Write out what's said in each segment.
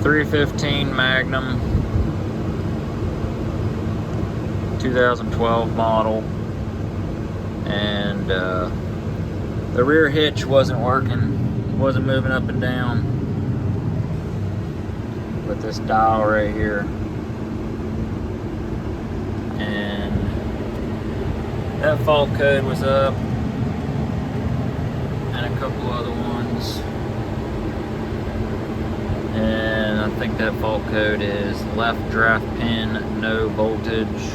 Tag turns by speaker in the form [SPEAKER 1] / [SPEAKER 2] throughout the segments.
[SPEAKER 1] 315 Magnum, 2012 model, and the rear hitch wasn't working, wasn't moving up and down with this dial right here, and that fault code was up, and a couple other ones, and I think that fault code is left draft pin, no voltage.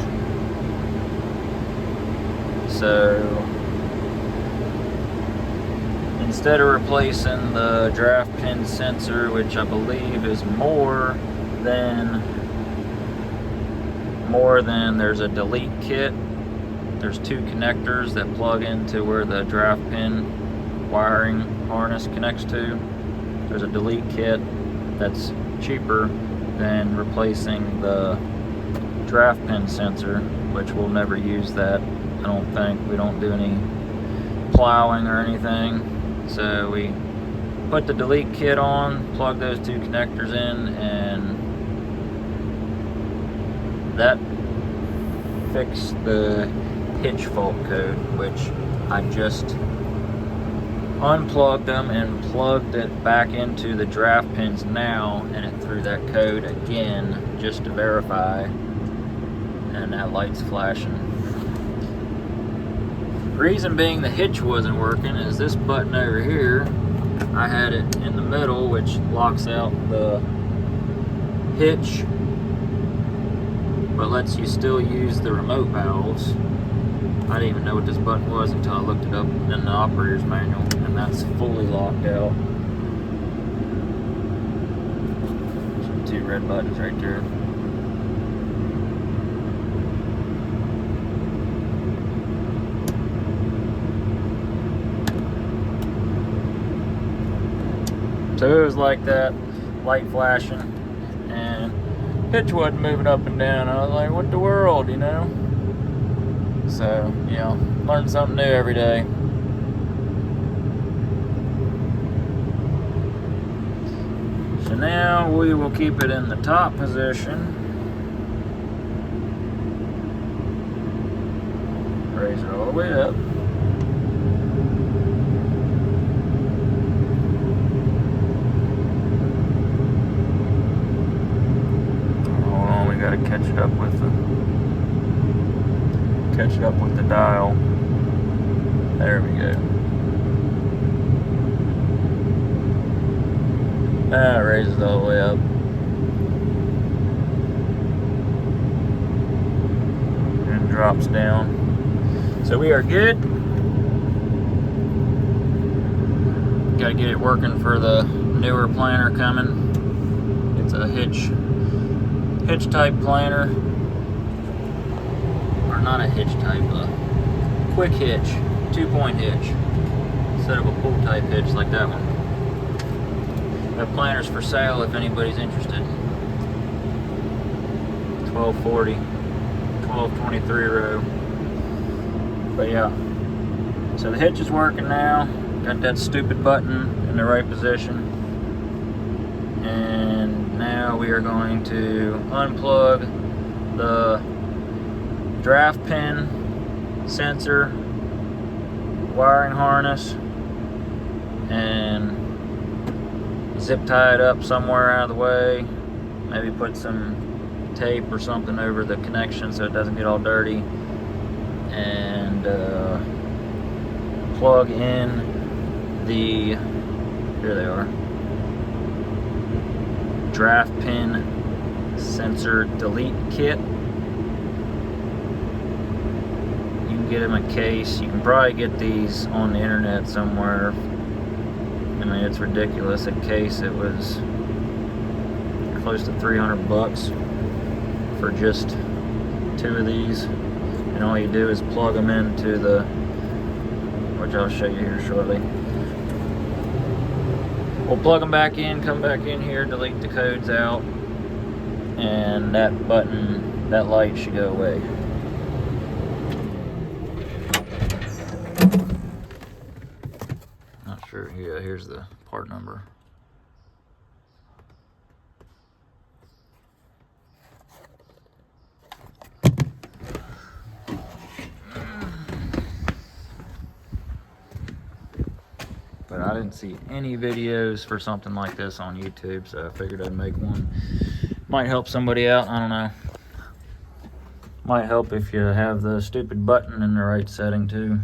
[SPEAKER 1] So instead of replacing the draft pin sensor, which I believe is more than there's a delete kit. There's two connectors that plug into where the draft pin wiring harness connects to. There's a delete kit that's cheaper than replacing the draft pin sensor, which we'll never use that. I don't think. We don't do any plowing or anything. So we put the delete kit on, plug those two connectors in, and that fixed the hitch fault code, which I just unplugged them and plugged it back into the draft pins now, and it threw that code again just to verify, and that light's flashing. Reason being the hitch wasn't working is this button over here. I had it in the middle, which locks out the hitch but lets you still use the remote valves. I didn't even know what this button was until I looked it up in the operator's manual, and that's fully locked out. There's two red buttons right there. So it was like that, light flashing, and hitch wasn't moving up and down. I was like, what the world, you know? So, you know, learn something new every day. So now we will keep it in the top position. Raise it all the way up. Gotta catch it up with the dial. There we go. It raises all the way up. And drops down. So we are good. Gotta get it working for the newer planter coming. It's a hitch type planter, or not a hitch type, a quick hitch, 2-point hitch, instead of a pull type hitch like that one. That planter's for sale if anybody's interested. 1240, 1223 row. But yeah, so the hitch is working now. Got that stupid button in the right position. And now we are going to unplug the draft pin sensor wiring harness and zip tie it up somewhere out of the way. Maybe put some tape or something over the connection so it doesn't get all dirty. And plug in the, here they are, draft pin sensor delete kit. You can get them a case. You can probably get these on the internet somewhere. I mean, it's ridiculous. A case, it was close to $300 for just two of these. And all you do is plug them into the, which I'll show you here shortly. We'll plug them back in, come back in here, delete the codes out, and that button, that light should go away. Not sure, yeah, here's the part number. didn't see any videos for something like this on YouTube, so I figured I'd make one. Might help somebody out, I don't know. Might help if you have the stupid button in the right setting too.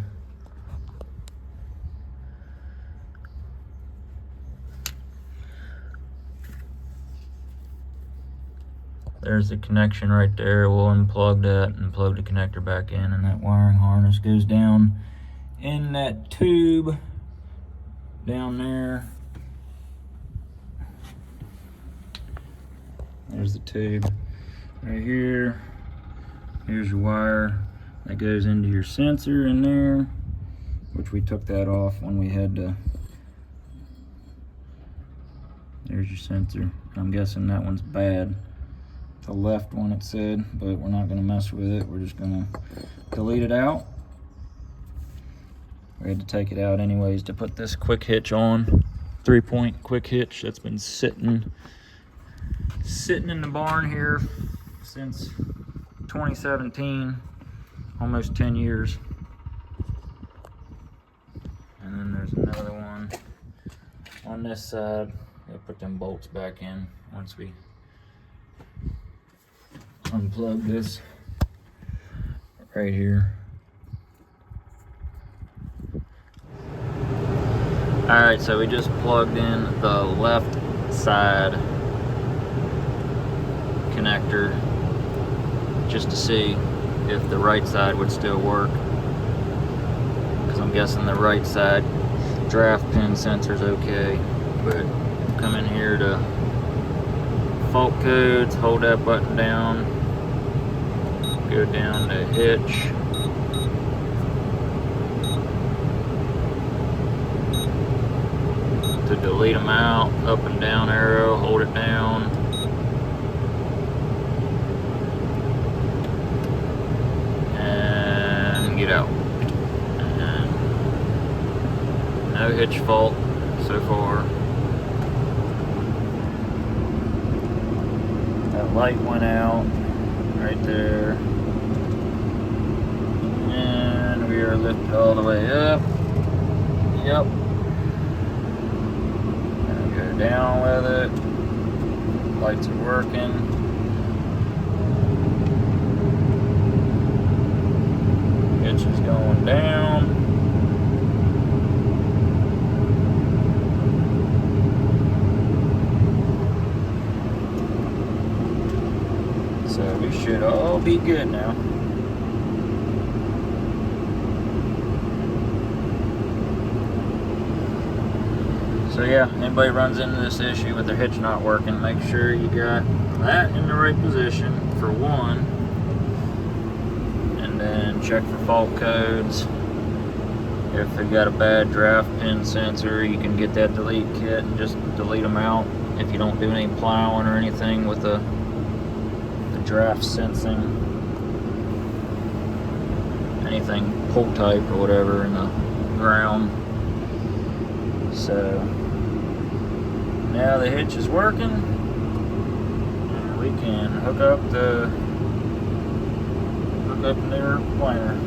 [SPEAKER 1] There's the connection right there. We'll unplug that and plug the connector back in, and that wiring harness goes down in that tube down there. There's the tube right here. Here's your wire that goes into your sensor in there, which we took that off when we had to. There's your sensor. I'm guessing that one's bad. The left one it said, but we're not gonna mess with it. We're just gonna delete it out. We had to take it out anyways to put this quick hitch on. 3-point quick hitch that's been sitting in the barn here since 2017, almost 10 years. And then there's another one on this side. We'll put them bolts back in once we unplug this right here. Alright, so we just plugged in the left side connector just to see if the right side would still work, because I'm guessing the right side draft pin sensor's okay. But come in here to fault codes, hold that button down, go down to hitch, to delete them out, up and down arrow, hold it down, and get out. And no hitch fault so far. That light went out right there, and we are lifted all the way up. Yep. And go down with it. Lights are working. Hitch is going down. So we should all be good now. So yeah, anybody runs into this issue with their hitch not working, make sure you got that in the right position for one, and then check for fault codes. If they've got a bad draft pin sensor, you can get that delete kit and just delete them out. If you don't do any plowing or anything with the draft sensing, anything pull type or whatever in the ground. So now the hitch is working, and we can hook up the new planer.